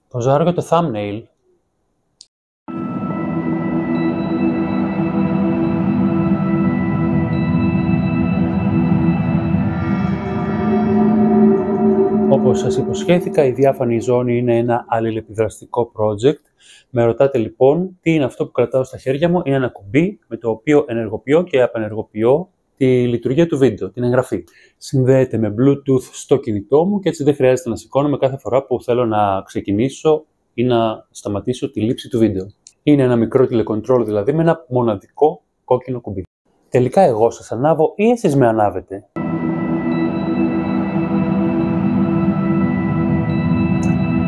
Ποζάρω για το thumbnail. Όπως σας υποσχέθηκα, η διάφανη ζώνη είναι ένα αλληλεπιδραστικό project. Με ρωτάτε λοιπόν τι είναι αυτό που κρατάω στα χέρια μου. Είναι ένα κουμπί με το οποίο ενεργοποιώ και απενεργοποιώ τη λειτουργία του βίντεο, την εγγραφή. Συνδέεται με Bluetooth στο κινητό μου και έτσι δεν χρειάζεται να σηκώνομαι κάθε φορά που θέλω να ξεκινήσω ή να σταματήσω τη λήψη του βίντεο. Είναι ένα μικρό τηλεκοντρόλ δηλαδή με ένα μοναδικό κόκκινο κουμπί. Τελικά εγώ σας ανάβω ή εσείς με ανάβετε?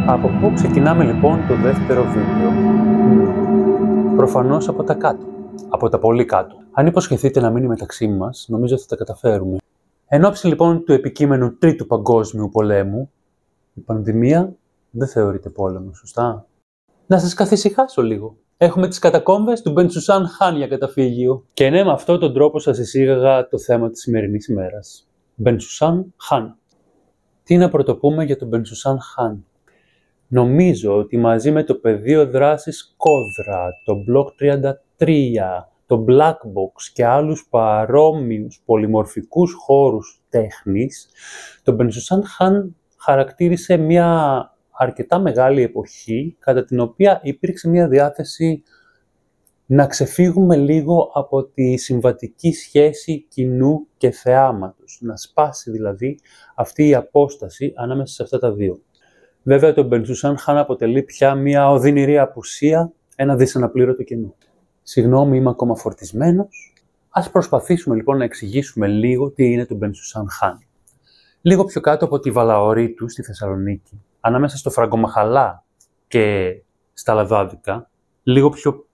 Από πού ξεκινάμε λοιπόν το δεύτερο βίντεο? Προφανώς από τα κάτω. Από τα πολύ κάτω. Αν υποσχεθείτε να μείνει μεταξύ μας, νομίζω θα τα καταφέρουμε. Εν ώψη λοιπόν του επικείμενου Τρίτου Παγκόσμιου Πολέμου, η πανδημία δεν θεωρείται πόλεμο, σωστά? Να σας καθησυχάσω λίγο. Έχουμε τις κατακόμβες του Μπεντσουσάν Χάν για καταφύγιο. Και ναι, με αυτόν τον τρόπο σας εισήγαγα το θέμα της σημερινής ημέρας. Μπεντσουσάν Χάν. Τι να πρωτοπούμε για τον Μπεντσουσάν Χάν? Νομίζω ότι μαζί με το πεδίο δράσης Κόδρα, το Block 33, το Black Box και άλλους παρόμοιους πολυμορφικούς χώρους τέχνης, το Μπεντσουσάν Χάν χαρακτήρισε μια αρκετά μεγάλη εποχή, κατά την οποία υπήρξε μια διάθεση να ξεφύγουμε λίγο από τη συμβατική σχέση κοινού και θεάματος, να σπάσει δηλαδή αυτή η απόσταση ανάμεσα σε αυτά τα δύο. Βέβαια, το Μπεντσουσάν Χάν αποτελεί πια μια οδυνηρή απουσία, ένα δυσαναπλήρωτο κενό. Συγγνώμη, είμαι ακόμα φορτισμένος. Ας προσπαθήσουμε λοιπόν να εξηγήσουμε λίγο τι είναι το Μπεντσουσάν Χάν. Λίγο πιο κάτω από τη Βαλαωρή του στη Θεσσαλονίκη, ανάμεσα στο Φραγκομαχαλά και στα Λαδάδικα, λίγο πιο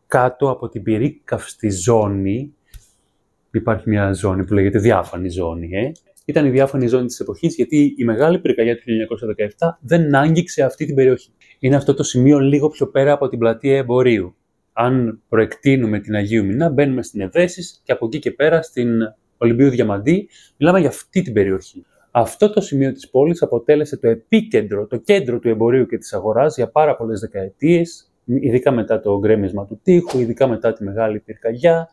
κάτω από την πυρίκαυστη ζώνη, υπάρχει μια ζώνη που λέγεται διάφανη ζώνη, Ήταν η διάφανη ζώνη της εποχής, γιατί η μεγάλη πυρκαγιά του 1917 δεν άγγιξε αυτή την περιοχή. Είναι αυτό το σημείο λίγο πιο πέρα από την πλατεία Εμπορίου. Αν προεκτείνουμε την Αγίου Μηνά, μπαίνουμε στην Εδέσης και από εκεί και πέρα στην Ολυμπίου Διαμαντή, μιλάμε για αυτή την περιοχή. Αυτό το σημείο της πόλης αποτέλεσε το επίκεντρο, το κέντρο του εμπορίου και της αγοράς για πάρα πολλές δεκαετίες, ειδικά μετά το γκρέμισμα του τείχου, ειδικά μετά τη μεγάλη πυρκαγιά,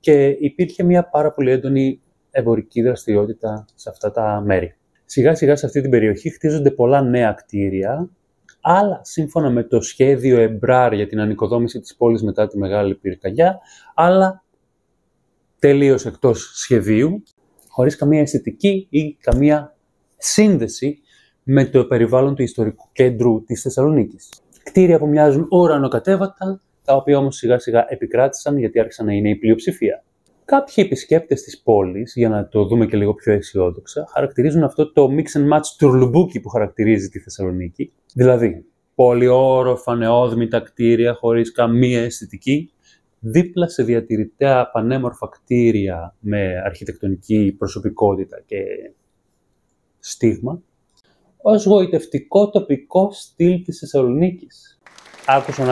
και υπήρχε μια πάρα πολύ έντονη εμπορική δραστηριότητα σε αυτά τα μέρη. Σιγά σιγά σε αυτή την περιοχή χτίζονται πολλά νέα κτίρια, άλλα σύμφωνα με το σχέδιο Εμπράρ για την ανοικοδόμηση της πόλης μετά τη μεγάλη πυρκαγιά, άλλα τελείως εκτός σχεδίου, χωρίς καμία αισθητική ή καμία σύνδεση με το περιβάλλον του ιστορικού κέντρου της Θεσσαλονίκης. Κτίρια που μοιάζουν ουρανοκατέβατα, τα οποία όμως σιγά σιγά επικράτησαν γιατί άρχισαν να είναι η πλειοψηφία. Κάποιοι επισκέπτες της πόλης, για να το δούμε και λίγο πιο αισιόδοξα, χαρακτηρίζουν αυτό το mix and match τουρλουμπούκι που χαρακτηρίζει τη Θεσσαλονίκη. Δηλαδή, πολυόροφα νεόδμητα κτίρια χωρίς καμία αισθητική, δίπλα σε διατηρητέα πανέμορφα κτίρια με αρχιτεκτονική προσωπικότητα και στίγμα, ως γοητευτικό τοπικό στυλ της Θεσσαλονίκης. Άκουσαν.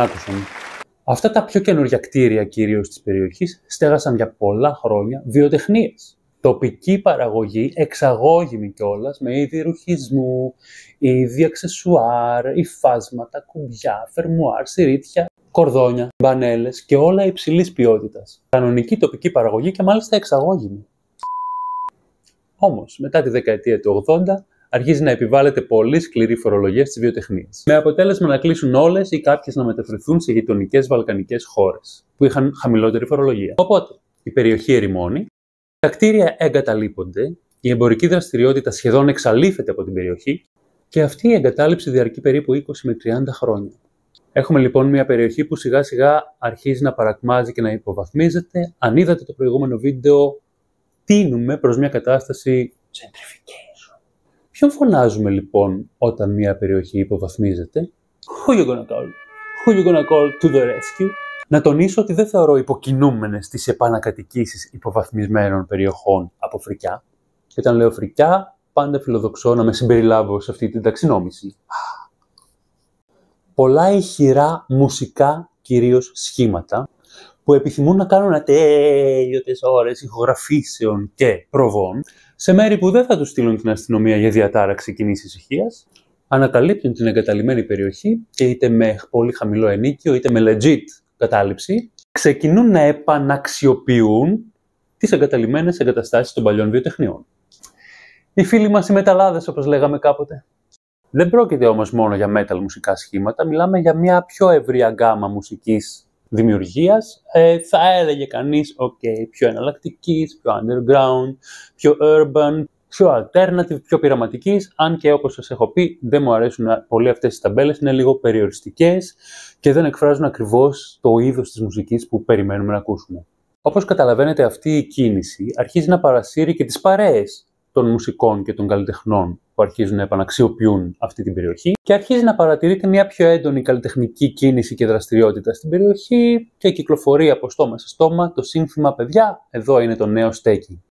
Αυτά τα πιο καινούργια κτίρια κυρίως της περιοχής στέγασαν για πολλά χρόνια βιοτεχνίες. Τοπική παραγωγή, εξαγώγημη κιόλας, με είδη ρουχισμού, είδη αξεσουάρ, υφάσματα, κουμπιά, φερμουάρ, σιρίτια, κορδόνια, μπανέλες και όλα υψηλής ποιότητας. Κανονική τοπική παραγωγή και μάλιστα εξαγώγημη. Όμως, μετά τη δεκαετία του 80, αρχίζει να επιβάλλεται πολύ σκληρή φορολογία στις βιοτεχνίες. Με αποτέλεσμα να κλείσουν όλες ή κάποιες να μεταφερθούν σε γειτονικές βαλκανικές χώρες, που είχαν χαμηλότερη φορολογία. Οπότε, η περιοχή ερημώνει, τα κτίρια εγκαταλείπονται, η εμπορική δραστηριότητα σχεδόν εξαλείφεται από την περιοχή και αυτή η εγκατάλειψη διαρκεί περίπου 20 με 30 χρόνια. Έχουμε λοιπόν μια περιοχή που σιγά σιγά αρχίζει να παρακμάζει και να υποβαθμίζεται. Αν είδατε το προηγούμενο βίντεο, τείνουμε προς μια κατάσταση gentrification. Ποιον φωνάζουμε λοιπόν όταν μια περιοχή υποβαθμίζεται? Who you gonna call? Who you gonna call to the rescue? Να τονίσω ότι δεν θεωρώ υποκινούμενες τις επανακατοικήσεις υποβαθμισμένων περιοχών από φρικιά. Και όταν λέω φρικιά, πάντα φιλοδοξώ να με συμπεριλάβω σε αυτή την ταξινόμηση. Πολλά ηχηρά μουσικά κυρίως σχήματα που επιθυμούν να κάνουν ατέλειωτες ώρες ηχογραφήσεων και προβών Σε μέρη που δεν θα τους στείλουν την αστυνομία για διατάραξη κοινής ησυχίας, ανακαλύπτουν την εγκαταλειμμένη περιοχή και είτε με πολύ χαμηλό ενίκιο είτε με legit κατάληψη, ξεκινούν να επαναξιοποιούν τις εγκαταλειμμένες εγκαταστάσεις των παλιών βιοτεχνιών. Οι φίλοι μας οι μεταλλάδες, όπως λέγαμε κάποτε. Δεν πρόκειται όμως μόνο για metal μουσικά σχήματα, μιλάμε για μια πιο ευρία γκάμα μουσικής δημιουργίας. Θα έλεγε κανείς, πιο εναλλακτικής, πιο underground, πιο urban, πιο alternative, πιο πειραματικής, αν και όπως σας έχω πει δεν μου αρέσουν πολύ αυτές τις ταμπέλες, είναι λίγο περιοριστικές και δεν εκφράζουν ακριβώς το είδος της μουσικής που περιμένουμε να ακούσουμε. Όπως καταλαβαίνετε, αυτή η κίνηση αρχίζει να παρασύρει και τις παρέες των μουσικών και των καλλιτεχνών που αρχίζουν να επαναξιοποιούν αυτή την περιοχή και αρχίζει να παρατηρείται μια πιο έντονη καλλιτεχνική κίνηση και δραστηριότητα στην περιοχή και κυκλοφορεί από στόμα σε στόμα το σύνθημα «Παιδιά, εδώ είναι το νέο στέκι.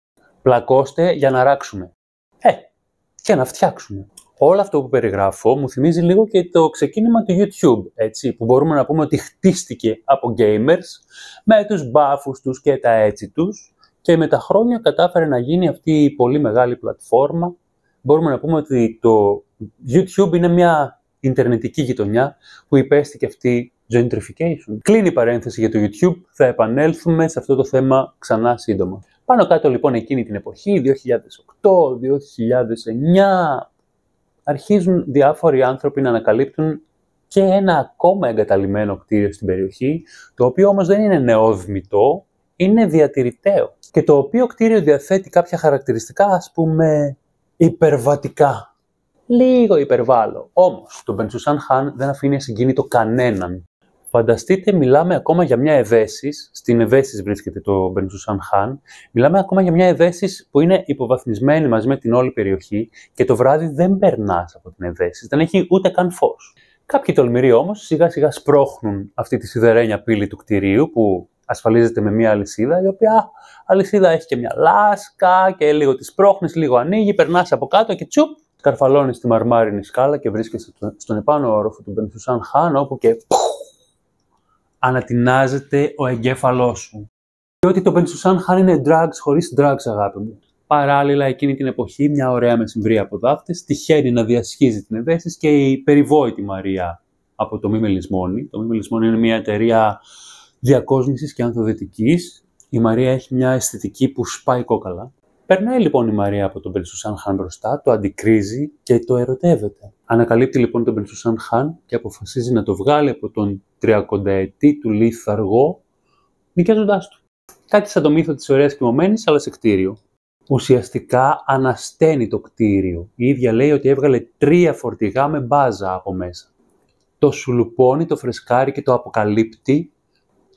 Πλακώστε για να ράξουμε. Και να φτιάξουμε». Όλο αυτό που περιγράφω μου θυμίζει λίγο και το ξεκίνημα του YouTube, έτσι, που μπορούμε να πούμε ότι χτίστηκε από gamers με τους μπάφους τους και τα έτσι τους και με τα χρόνια κατάφερε να γίνει αυτή η πολύ μεγάλη πλατφόρμα. Μπορούμε να πούμε ότι το YouTube είναι μια ιντερνετική γειτονιά που υπέστη αυτή gentrification. Κλείνει η παρένθεση για το YouTube, θα επανέλθουμε σε αυτό το θέμα ξανά σύντομα. Πάνω κάτω λοιπόν εκείνη την εποχή, 2008-2009, αρχίζουν διάφοροι άνθρωποι να ανακαλύπτουν και ένα ακόμα εγκαταλειμμένο κτίριο στην περιοχή, το οποίο όμως δεν είναι νεόδμητο, είναι διατηρηταίο. Και το οποίο κτίριο διαθέτει κάποια χαρακτηριστικά, ας πούμε, υπερβατικά. Λίγο υπερβάλλω. Όμως, το Μπενσουσάν Χάν δεν αφήνει ασυγκίνητο κανέναν. Φανταστείτε, μιλάμε ακόμα για μια Εδέσης, στην Εδέσης βρίσκεται το Μπενσουσάν Χάν, μιλάμε ακόμα για μια Εδέσης που είναι υποβαθμισμένη μαζί με την όλη περιοχή και το βράδυ δεν περνάς από την Εδέσης, δεν έχει ούτε καν φως. Κάποιοι τολμηροί όμως σιγά σιγά σπρώχνουν αυτή τη σιδερένια πύλη του κτηρίου που ασφαλίζεται με μια αλυσίδα, η οποία αλυσίδα έχει και μια λάσκα και λίγο τη σπρώχνεις, λίγο ανοίγει, περνάς από κάτω και τσουπ, καρφαλώνεις τη μαρμάρινη σκάλα και βρίσκεσαι στον επάνω όροφο του Μπενσουσάν Χάν, όπου και ανατινάζεται ο εγκέφαλός σου. Διότι το Μπενσουσάν Χάν είναι drugs χωρίς drugs, αγάπη μου. Παράλληλα, εκείνη την εποχή, μια ωραία μεσημβρία από δάφτες τυχαίνει να διασχίζει την Εδέσης και η περιβόητη Μαρία από το Μη Μελισμόνι. Το Μη Μελισμόνι είναι μια εταιρεία διακόσμησης και ανθοδυτικής. Η Μαρία έχει μια αισθητική που σπάει κόκαλα. Περνάει λοιπόν η Μαρία από τον Μπενσουσάν Χάν μπροστά, το αντικρίζει και το ερωτεύεται. Ανακαλύπτει λοιπόν τον Μπενσουσάν Χάν και αποφασίζει να το βγάλει από τον 30ετή του λίθαργο, νοικιάζοντάς του. Κάτι σαν το μύθο της ωραίας κοιμωμένης, αλλά σε κτίριο. Ουσιαστικά ανασταίνει το κτίριο. Η ίδια λέει ότι έβγαλε 3 φορτηγά με μπάζα από μέσα. Το σουλουπώνει, το φρεσκάρει και το αποκαλύπτει.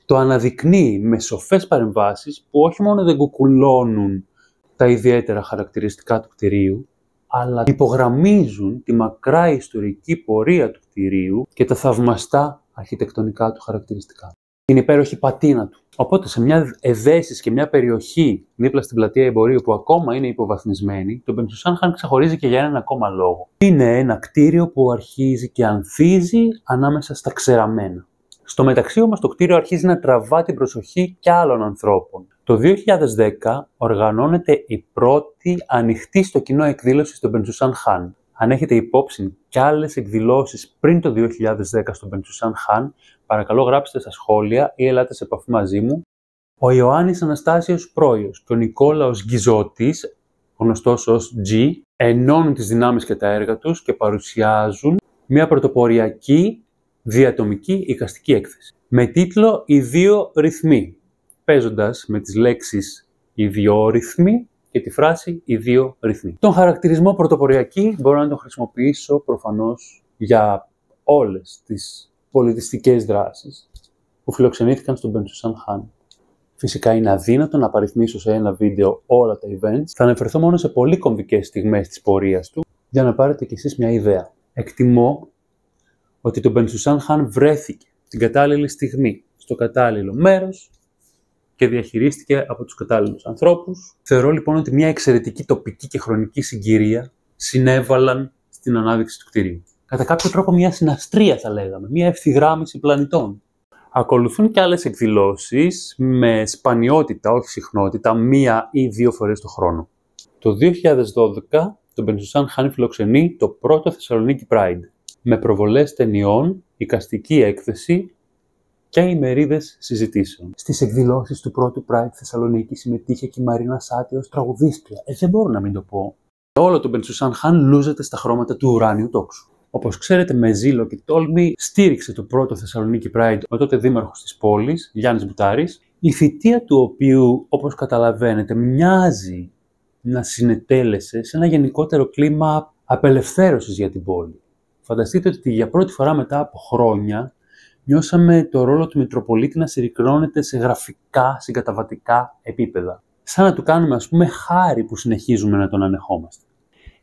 Το αναδεικνύει με σοφές παρεμβάσεις που όχι μόνο δεν κουκουλώνουν τα ιδιαίτερα χαρακτηριστικά του κτηρίου, αλλά υπογραμμίζουν τη μακρά ιστορική πορεία του κτηρίου και τα θαυμαστά αρχιτεκτονικά του χαρακτηριστικά. Την υπέροχη πατίνα του. Οπότε σε μια Εδέσης και μια περιοχή δίπλα στην πλατεία εμπορίου που ακόμα είναι υποβαθμισμένη, το Μπενσουσάν Χάν ξεχωρίζει και για έναν ακόμα λόγο. Είναι ένα κτίριο που αρχίζει και ανθίζει ανάμεσα στα ξεραμένα. Στο μεταξύ όμως το κτίριο αρχίζει να τραβά την προσοχή και άλλων ανθρώπων. Το 2010 οργανώνεται η πρώτη ανοιχτή στο κοινό εκδήλωση στο Μπενσουσάν Χάν. Αν έχετε υπόψη και άλλες εκδηλώσεις πριν το 2010 στο Μπενσουσάν Χάν, παρακαλώ γράψτε στα σχόλια ή ελάτε σε επαφή μαζί μου. Ο Ιωάννης Αναστάσιος Πρόιος και ο Νικόλαος Γκιζώτης, γνωστός ως G, ενώνουν τις δυνάμεις και τα έργα τους και παρουσιάζουν μια πρωτοποριακή διατομική εικαστική έκθεση με τίτλο «Οι δύο ρυθμοί», παίζοντας με τις λέξεις «ιδιόρυθμοι» και τη φράση «οι δύο ρυθμοί». Τον χαρακτηρισμό πρωτοποριακή μπορώ να τον χρησιμοποιήσω προφανώς για όλες τις πολιτιστικές δράσεις που φιλοξενήθηκαν στον Μπενσουσάν Χάν. Φυσικά είναι αδύνατο να παριθμίσω σε ένα βίντεο όλα τα events. Θα αναφερθώ μόνο σε πολύ κομβικές στιγμές της πορείας του για να πάρετε κι εσείς μια ιδέα. Εκτιμώ ότι το Μπενσουσάν Χάν βρέθηκε την κατάλληλη στιγμή, στο κατάλληλο μέρος και διαχειρίστηκε από τους κατάλληλους ανθρώπους. Θεωρώ λοιπόν ότι μια εξαιρετική τοπική και χρονική συγκυρία συνέβαλαν στην ανάδειξη του κτηρίου. Κατά κάποιο τρόπο μια συναστρία θα λέγαμε, μια ευθυγράμμιση πλανητών. Ακολουθούν και άλλες εκδηλώσεις με σπανιότητα, όχι συχνότητα, 1 ή 2 φορές το χρόνο. Το 2012 το Μπενσουσάν Χάν φιλοξενεί το πρώτο Θεσσαλονίκη Pride, με προβολές ταινιών, εικαστική έκθεση και ημερίδες συζητήσεων. Στις εκδηλώσεις του πρώτου Pride Θεσσαλονίκη συμμετείχε και η Μαρίνα Σάτι ως τραγουδίστρια. Δεν μπορώ να μην το πω. Όλο το Μπενσουσάν Χάν λούζεται στα χρώματα του ουράνιου τόξου. Όπως ξέρετε, με ζήλο και τόλμη στήριξε το πρώτο Θεσσαλονίκη Pride ο τότε δήμαρχος της πόλης, Γιάννης Μπουτάρης, η θητεία του οποίου, όπως καταλαβαίνετε, μοιάζει να συνετέλεσε σε ένα γενικότερο κλίμα απελευθέρωσης για την πόλη. Φανταστείτε ότι για πρώτη φορά μετά από χρόνια νιώσαμε το ρόλο του Μητροπολίτη να συρρυκνώνεται σε γραφικά, συγκαταβατικά επίπεδα. Σαν να του κάνουμε, ας πούμε, χάρη που συνεχίζουμε να τον ανεχόμαστε.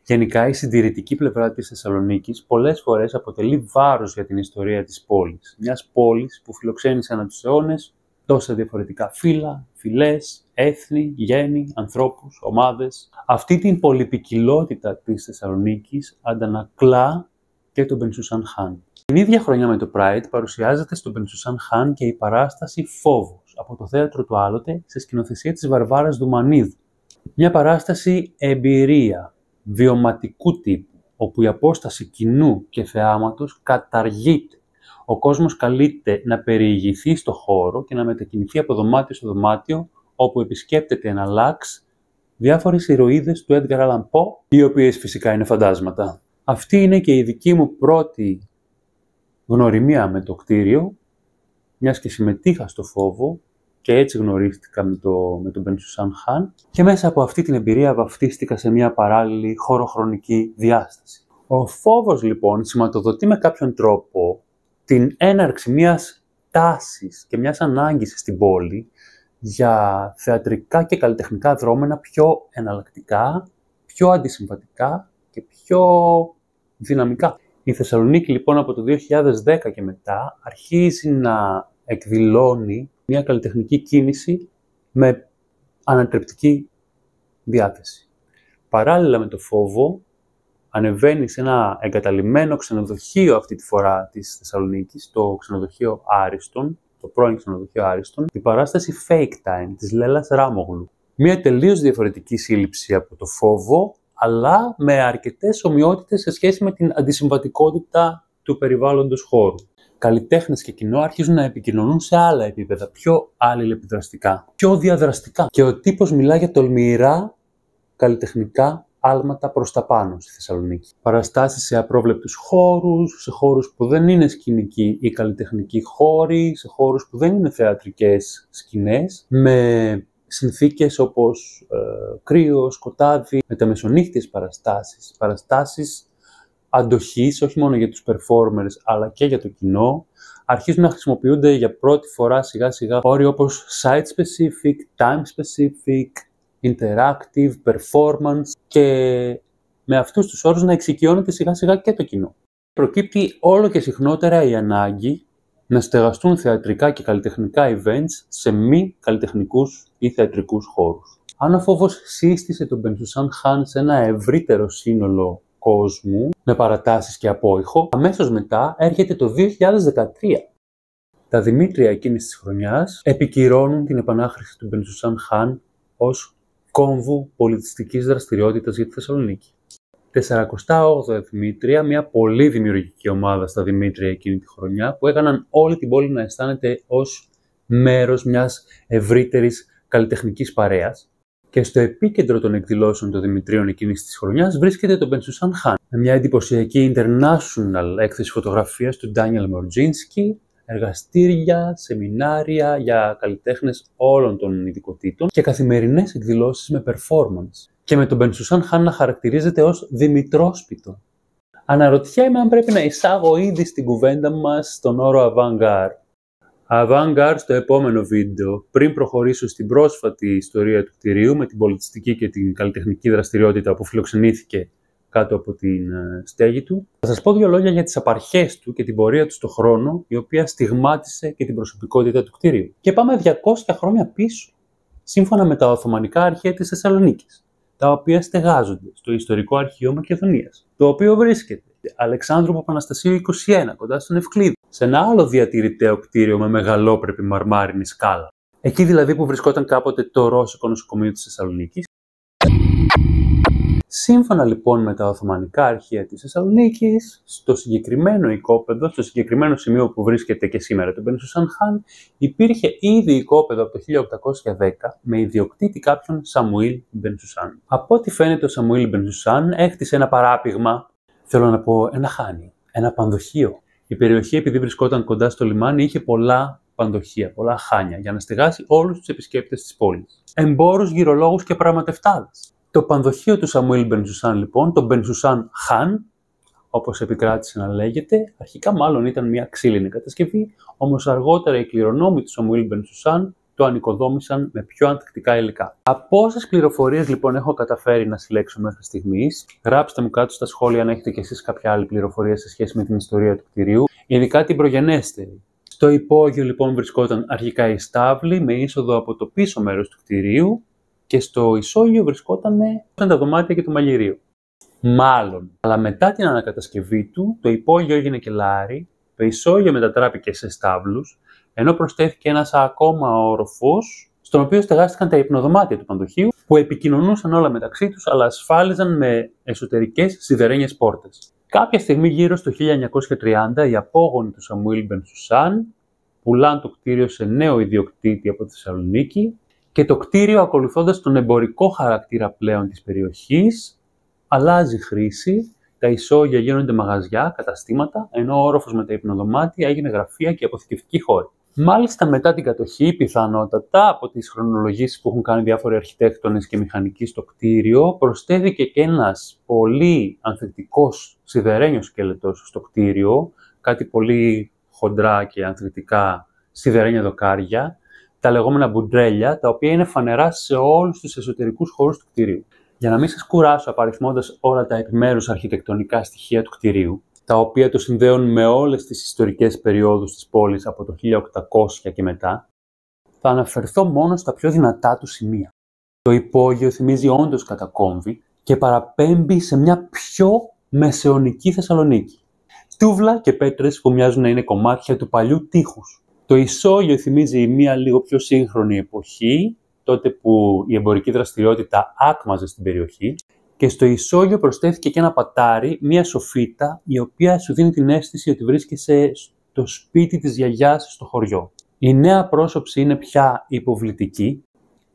Γενικά, η συντηρητική πλευρά της Θεσσαλονίκης πολλές φορές αποτελεί βάρος για την ιστορία της πόλης. Μιας πόλης που φιλοξένησε ανά τους αιώνες τόσα διαφορετικά φύλλα, φυλές, έθνη, γέννη, ανθρώπους, ομάδες. Αυτή την πολυπικιλότητα της Θεσσαλονίκης αντανακλά και το Μπενσουσάν Χάν. Την ίδια χρονιά με το Pride παρουσιάζεται στο Μπενσουσάν Χάν και η παράσταση Φόβος από το Θέατρο του Άλοτε σε σκηνοθεσία της Βαρβάρας Δουμανίδου. Μια παράσταση εμπειρία, βιωματικού τύπου, όπου η απόσταση κοινού και θεάματος καταργείται. Ο κόσμος καλείται να περιηγηθεί στο χώρο και να μετακινηθεί από δωμάτιο σε δωμάτιο, όπου επισκέπτεται ένα λάξ διάφορες ηρωίδες του Edgar Allan Poe, οι οποίες φυσικά είναι φαντάσματα. Αυτή είναι και η δική μου πρώτη γνωριμία με το κτίριο, μιας και συμμετείχα στο Φόβο και έτσι γνωρίστηκα με τον Μπενσουσάν Χάν και μέσα από αυτή την εμπειρία βαφτίστηκα σε μια παράλληλη χωροχρονική διάσταση. Ο Φόβος λοιπόν σηματοδοτεί με κάποιον τρόπο την έναρξη μιας τάσης και μιας ανάγκης στην πόλη για θεατρικά και καλλιτεχνικά δρόμενα πιο εναλλακτικά, πιο αντισυμβατικά και πιο δυναμικά. Η Θεσσαλονίκη λοιπόν από το 2010 και μετά αρχίζει να εκδηλώνει μια καλλιτεχνική κίνηση με ανατρεπτική διάθεση. Παράλληλα με το Φόβο, ανεβαίνει σε ένα εγκαταλειμμένο ξενοδοχείο αυτή τη φορά της Θεσσαλονίκης, το ξενοδοχείο Άριστον, το πρώην ξενοδοχείο Άριστον, η παράσταση Fake Time της Λέλας Ράμογλου. Μια τελείως διαφορετική σύλληψη από το Φόβο, αλλά με αρκετές ομοιότητες σε σχέση με την αντισυμβατικότητα του περιβάλλοντος χώρου. Καλλιτέχνες και κοινό αρχίζουν να επικοινωνούν σε άλλα επίπεδα, πιο αλληλεπιδραστικά, πιο διαδραστικά. Και ο τύπος μιλά για τολμηρά καλλιτεχνικά άλματα προς τα πάνω στη Θεσσαλονίκη. Παραστάσεις σε απρόβλεπτους χώρους, σε χώρους που δεν είναι σκηνικοί ή καλλιτεχνικοί χώροι, σε χώρους που δεν είναι θεατρικές σκηνές, με συνθήκες όπως κρύο, σκοτάδι, μεταμεσονύχτιες παραστάσεις αντοχής, όχι μόνο για τους performers αλλά και για το κοινό. Αρχίζουν να χρησιμοποιούνται για πρώτη φορά σιγά σιγά όροι όπως site-specific, time-specific, interactive, performance και με αυτούς τους όρους να εξοικειώνεται σιγά σιγά και το κοινό. Προκύπτει όλο και συχνότερα η ανάγκη να στεγαστούν θεατρικά και καλλιτεχνικά events σε μη καλλιτεχνικούς ή θεατρικούς χώρους. Αν ο Φόβος σύστησε τον Μπενσουσάν Χάν σε ένα ευρύτερο σύνολο κόσμου, με παρατάσεις και απόϊχο, αμέσως μετά έρχεται το 2013. Τα Δημήτρια εκείνης της χρονιάς επικυρώνουν την επανάχρηση του Μπενσουσάν Χάν ως κόμβου πολιτιστικής δραστηριότητας για τη Θεσσαλονίκη. 48 Δημήτρια, μια πολύ δημιουργική ομάδα στα Δημήτρια εκείνη τη χρονιά, που έκαναν όλη την πόλη να αισθάνεται ως μέρος μιας ευρύτερης καλλιτεχνικής παρέας. Και στο επίκεντρο των εκδηλώσεων των Δημητρίων εκείνης της χρονιάς βρίσκεται το Μπενσουσάν Χάν, με μια εντυπωσιακή international έκθεση φωτογραφίας του Ντάνιελ Μορτζίνσκι, εργαστήρια, σεμινάρια για καλλιτέχνες όλων των ειδικοτήτων και καθημερινές εκδηλώσεις με performance. Και με τον Μπενσουσάν Χάν να χαρακτηρίζεται ως Δημητρόσπιτο. Αναρωτιέμαι αν πρέπει να εισάγω ήδη στην κουβέντα μας τον όρο avant-garde. Avant-garde στο επόμενο βίντεο, πριν προχωρήσω στην πρόσφατη ιστορία του κτηρίου με την πολιτιστική και την καλλιτεχνική δραστηριότητα που φιλοξενήθηκε κάτω από την στέγη του. Θα σας πω δύο λόγια για τις απαρχές του και την πορεία του στον χρόνο, η οποία στιγμάτισε και την προσωπικότητα του κτηρίου. Και πάμε 200 χρόνια πίσω, σύμφωνα με τα Οθωμανικά αρχαία της Θεσσαλονίκης, τα οποία στεγάζονται στο Ιστορικό Αρχείο Μακεδονίας, το οποίο βρίσκεται Αλεξάνδρου Παπαναστασίου 21, κοντά στον Ευκλήδη, σε ένα άλλο διατηρηταίο κτίριο με μεγαλόπρεπη μαρμάρινη σκάλα. Εκεί δηλαδή που βρισκόταν κάποτε το Ρώσικο Νοσοκομείο της Θεσσαλονίκης. Σύμφωνα λοιπόν με τα Οθωμανικά αρχεία της Θεσσαλονίκης, στο συγκεκριμένο οικόπεδο, στο συγκεκριμένο σημείο που βρίσκεται και σήμερα το Μπενσουσάν Χάν, υπήρχε ήδη οικόπεδο από το 1810 με ιδιοκτήτη κάποιον Σαμουήλ Μπενσουσάν. Από ό,τι φαίνεται ο Σαμουήλ Μπενσουσάν έκτισε ένα παράπηγμα, θέλω να πω ένα χάνι, ένα πανδοχείο. Η περιοχή, επειδή βρισκόταν κοντά στο λιμάνι, είχε πολλά πανδοχεία, πολλά χάνια για να στεγάσει όλους τους επισκέπτες της πόλης. Εμπόρους, γυρολόγους και πραγματευτάδες. Το πανδοχείο του Σαμουήλ Μπενσουσάν, λοιπόν, το Μπενσουσάν Χάν, όπως επικράτησε να λέγεται, αρχικά μάλλον ήταν μια ξύλινη κατασκευή, όμως αργότερα οι κληρονόμοι του Σαμουήλ Μπενσουσάν το ανοικοδόμησαν με πιο ανθεκτικά υλικά. Από όσες πληροφορίες λοιπόν έχω καταφέρει να συλλέξω μέχρι στιγμής, γράψτε μου κάτω στα σχόλια αν έχετε κι εσείς κάποια άλλη πληροφορία σε σχέση με την ιστορία του κτηρίου, ειδικά την προγενέστερη. Στο υπόγειο λοιπόν βρισκόταν αρχικά η στάβλη με είσοδο από το πίσω μέρος του κτηρίου και στο ισόγειο βρισκόταν τα δωμάτια και το μαγειρίο. Μάλλον, αλλά μετά την ανακατασκευή του, το υπόγειο έγινε κελάρι, το ισόγειο μετατράπηκε σε στάβλους, ενώ προσθέθηκε ένας ακόμα όροφος, στον οποίο στεγάστηκαν τα υπνοδωμάτια του πανδοχείου, που επικοινωνούσαν όλα μεταξύ τους, αλλά ασφάλιζαν με εσωτερικές σιδερένιες πόρτες. Κάποια στιγμή γύρω στο 1930, οι απόγονοι του Σαμουήλ Μπενσουσάν πουλάν το κτίριο σε νέο ιδιοκτήτη από τη Θεσσαλονίκη και το κτίριο, ακολουθώντας τον εμπορικό χαρακτήρα πλέον της περιοχής, αλλάζει χρήση, τα ισόγεια γίνονται μαγαζιά, καταστήματα, ενώ ο όροφος με τα υπνοδωμάτια έγινε γραφεία και αποθηκευτική χώρη. Μάλιστα μετά την κατοχή, πιθανότατα από τις χρονολογήσεις που έχουν κάνει διάφοροι αρχιτέκτονες και μηχανικοί στο κτίριο, προσθέθηκε και ένας πολύ ανθεκτικός σιδερένιος σκελετός στο κτίριο, κάτι πολύ χοντρά και ανθεκτικά σιδερένια δοκάρια, τα λεγόμενα μπουντρέλια, τα οποία είναι φανερά σε όλους τους εσωτερικούς χώρους του κτιρίου. Για να μην σας κουράσω απαριθμώντας όλα τα επιμέρους αρχιτεκτονικά στοιχεία του κτιρίου, τα οποία το συνδέουν με όλες τις ιστορικές περιόδους της πόλης από το 1800 και μετά, θα αναφερθώ μόνο στα πιο δυνατά του σημεία. Το υπόγειο θυμίζει όντως κατακόμβη και παραπέμπει σε μια πιο μεσαιωνική Θεσσαλονίκη. Τούβλα και πέτρες που μοιάζουν να είναι κομμάτια του παλιού τείχους. Το ισόγειο θυμίζει μια λίγο πιο σύγχρονη εποχή, τότε που η εμπορική δραστηριότητα άκμαζε στην περιοχή, και στο ισόγειο προσθέθηκε και ένα πατάρι, μια σοφίτα, η οποία σου δίνει την αίσθηση ότι βρίσκεσαι στο σπίτι της γιαγιάς στο χωριό. Η νέα πρόσωψη είναι πια υποβλητική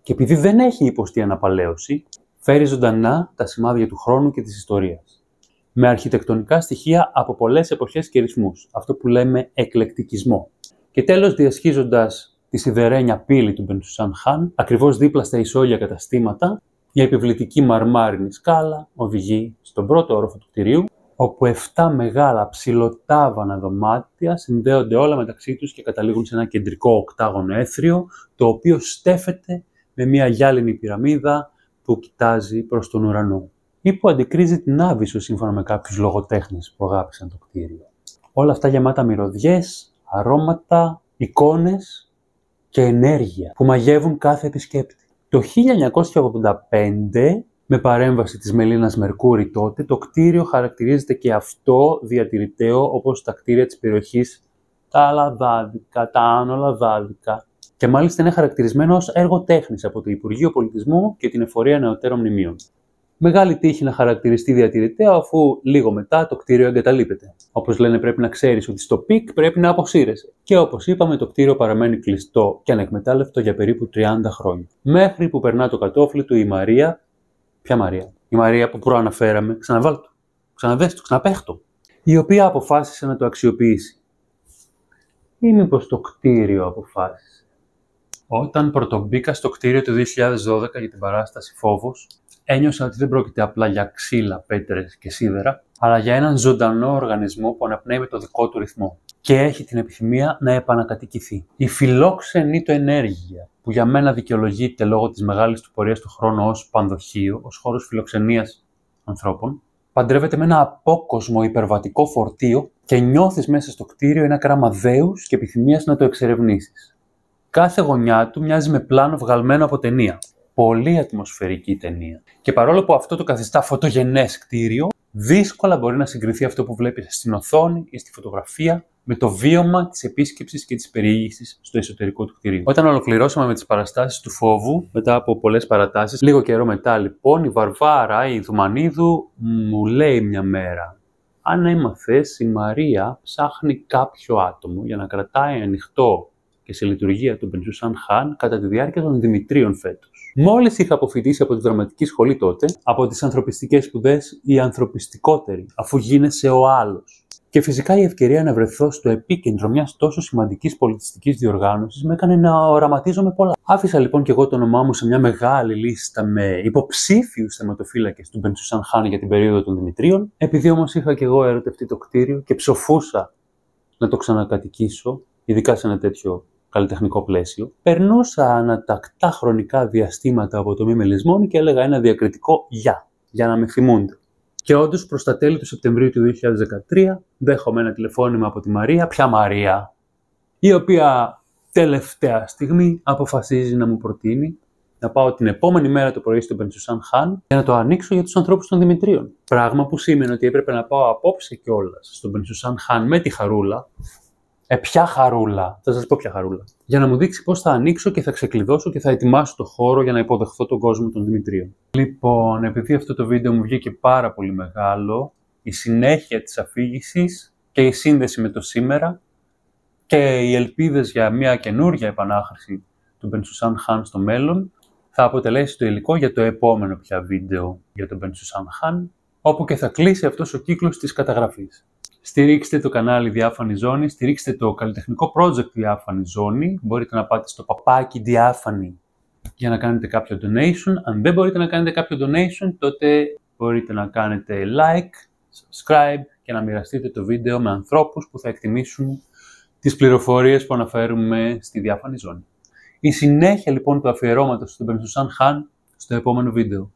και επειδή δεν έχει υποστεί αναπαλαίωση, φέρει ζωντανά τα σημάδια του χρόνου και της ιστορίας. Με αρχιτεκτονικά στοιχεία από πολλές εποχές και ρυθμούς, αυτό που λέμε εκλεκτικισμό. Και τέλος, διασχίζοντας τη σιδερένια πύλη του Μπενσουσάν Χάν, ακριβώς δίπλα στα ισόγεια καταστήματα, η επιβλητική μαρμάρινη σκάλα οδηγεί στον πρώτο όροφο του κτηρίου, όπου 7 μεγάλα ψηλοτάβανα δωμάτια συνδέονται όλα μεταξύ τους και καταλήγουν σε ένα κεντρικό οκτάγωνο έθριο, το οποίο στέφεται με μια γυάλινη πυραμίδα που κοιτάζει προς τον ουρανό ή που αντικρίζει την Άβυσσο σύμφωνα με κάποιους λογοτέχνες που αγάπησαν το κτίριο. Όλα αυτά γεμάτα μυρωδιές, αρώματα, εικόνες και ενέργεια που μαγεύουν κάθε επισκέπτη. Το 1985, με παρέμβαση της Μελίνας Μερκούρη τότε, το κτίριο χαρακτηρίζεται και αυτό διατηρηταίο όπως τα κτίρια της περιοχής, τα Αλαδάδικα, τα Άνω Λαδάδικα, και μάλιστα είναι χαρακτηρισμένο ως έργο τέχνης από το Υπουργείο Πολιτισμού και την Εφορία Νεωτέρων Μνημείων. Μεγάλη τύχη να χαρακτηριστεί διατηρηταίο, αφού λίγο μετά το κτίριο εγκαταλείπεται. Όπως λένε, πρέπει να ξέρεις ότι στο πικ πρέπει να αποσύρεσαι. Και όπως είπαμε, το κτίριο παραμένει κλειστό και ανεκμετάλλευτο για περίπου 30 χρόνια. Μέχρι που περνά το κατόφλι του η Μαρία. Ποια Μαρία? Η Μαρία που προαναφέραμε. Ξαναβάλ' το. Ξαναδες το, ξαναπέχ' το. Η οποία αποφάσισε να το αξιοποιήσει. Ή μήπως το κτίριο αποφάσισε? Όταν πρωτομπήκα στο κτίριο το 2012 για την παράσταση Φόβος, ένιωσα ότι δεν πρόκειται απλά για ξύλα, πέτρες και σίδερα, αλλά για έναν ζωντανό οργανισμό που αναπνέει με το δικό του ρυθμό και έχει την επιθυμία να επανακατοικηθεί. Η φιλόξενη του ενέργεια, που για μένα δικαιολογείται λόγω της μεγάλης του πορείας του χρόνου ως πανδοχείο, ως χώρος φιλοξενίας ανθρώπων, παντρεύεται με ένα απόκοσμο υπερβατικό φορτίο και νιώθεις μέσα στο κτίριο ένα κράμα δέους και επιθυμίας να το εξερευνήσεις. Κάθε γωνιά του μοιάζει με πλάνο βγαλμένο από ταινία. Πολύ ατμοσφαιρική ταινία. Και παρόλο που αυτό το καθιστά φωτογενές κτίριο, δύσκολα μπορεί να συγκριθεί αυτό που βλέπεις στην οθόνη ή στη φωτογραφία με το βίωμα της επίσκεψης και της περιήγησης στο εσωτερικό του κτηρίου. Όταν ολοκληρώσαμε με τις παραστάσεις του φόβου, μετά από πολλές παρατάσεις, λίγο καιρό μετά λοιπόν, η Βαρβάρα, η Ιδουμανίδου, μου λέει μια μέρα: αν έμαθες, η Μαρία ψάχνει κάποιο άτομο για να κρατάει ανοιχτό και σε λειτουργία του Μπενσούσαν Χαν κατά τη διάρκεια των Δημητρίων φέτος. Μόλις είχα αποφοιτήσει από τη δραματική σχολή τότε, από τις ανθρωπιστικές σπουδές, η ανθρωπιστικότερη, αφού γίνεσαι ο άλλος. Και φυσικά η ευκαιρία να βρεθώ στο επίκεντρο μιας τόσο σημαντικής πολιτιστικής διοργάνωσης με έκανε να οραματίζομαι πολλά. Άφησα λοιπόν και εγώ το όνομά μου σε μια μεγάλη λίστα με υποψήφιους θεματοφύλακες του Μπενσούσαν Χαν για την περίοδο των Δημητρίων. Επειδή όμως είχα και εγώ ερωτευτεί το κτίριο και ψοφούσα να το ξανακατοικήσω, ειδικά σε ένα τέτοιο καλλιτεχνικό πλαίσιο, περνούσα ανατακτά χρονικά διαστήματα από το μη μελισμόνι και έλεγα ένα διακριτικό για να με θυμούνται. Και όντως προς τα τέλη του Σεπτεμβρίου του 2013 δέχομαι ένα τηλεφώνημα από τη Μαρία, ποια Μαρία, η οποία τελευταία στιγμή αποφασίζει να μου προτείνει να πάω την επόμενη μέρα το πρωί στο Μπενσούσαν Χαν για να το ανοίξω για τους ανθρώπους των Δημητρίων. Πράγμα που σήμαινε ότι έπρεπε να πάω απόψε κιόλας στο Μπενσούσαν Χαν με τη Χαρούλα. Ποια Χαρούλα, θα σας πω ποια Χαρούλα. Για να μου δείξει πώς θα ανοίξω και θα ξεκλειδώσω και θα ετοιμάσω το χώρο για να υποδεχθώ τον κόσμο των Δημητρίων. Λοιπόν, επειδή αυτό το βίντεο μου βγήκε πάρα πολύ μεγάλο, η συνέχεια της αφήγησης και η σύνδεση με το σήμερα και οι ελπίδες για μια καινούρια επανάχρηση του Μπενσούσαν Χαν στο μέλλον θα αποτελέσει το υλικό για το επόμενο πια βίντεο για τον Μπενσούσαν Χαν, όπου και θα κλείσει αυτός ο κύκλος της καταγραφής. Στηρίξτε το κανάλι Διάφανη Ζώνη, στηρίξτε το καλλιτεχνικό project Διάφανη Ζώνη. Μπορείτε να πάτε στο παπάκι Διάφανη για να κάνετε κάποιο donation. Αν δεν μπορείτε να κάνετε κάποιο donation, τότε μπορείτε να κάνετε like, subscribe και να μοιραστείτε το βίντεο με ανθρώπους που θα εκτιμήσουν τις πληροφορίες που αναφέρουμε στη Διάφανη Ζώνη. Η συνέχεια λοιπόν του αφιερώματος του Μπενσούσαν Χαν στο επόμενο βίντεο.